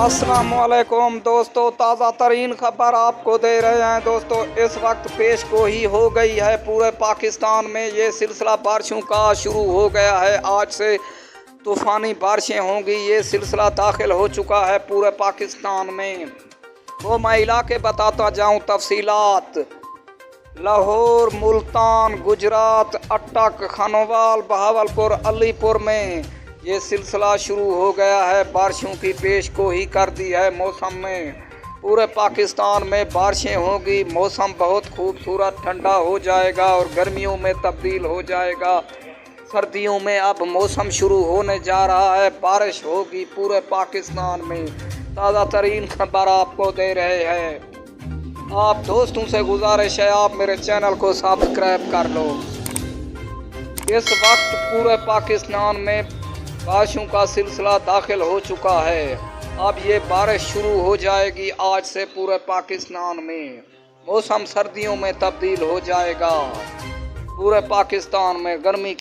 अस्सलामुअलैकुम दोस्तों, ताज़ा तरीन खबर आपको दे रहे हैं। दोस्तों, इस वक्त पेश गोई हो गई है पूरे पाकिस्तान में। ये सिलसिला बारिशों का शुरू हो गया है। आज से तूफ़ानी बारिशें होंगी। ये सिलसिला दाखिल हो चुका है पूरे पाकिस्तान में। वो मैं इलाके बताता जाऊं तफसीलात। लाहौर, मुल्तान, गुजरात, अटक, खानोवाल, बहावलपुर, अलीपुर में ये सिलसिला शुरू हो गया है। बारिशों की पेशगोई कर दी है मौसम में। पूरे पाकिस्तान में बारिशें होगी। मौसम बहुत खूबसूरत ठंडा हो जाएगा और गर्मियों में तब्दील हो जाएगा। सर्दियों में अब मौसम शुरू होने जा रहा है। बारिश होगी पूरे पाकिस्तान में। ताज़ा तरीन खबर आपको दे रहे हैं। आप दोस्तों से गुजारिश है, आप मेरे चैनल को सब्सक्राइब कर लो। इस वक्त पूरे पाकिस्तान में बारिशों का सिलसिला दाखिल हो चुका है। अब ये बारिश शुरू हो जाएगी आज से पूरे पाकिस्तान में। मौसम सर्दियों में तब्दील हो जाएगा। पूरे पाकिस्तान में गर्मी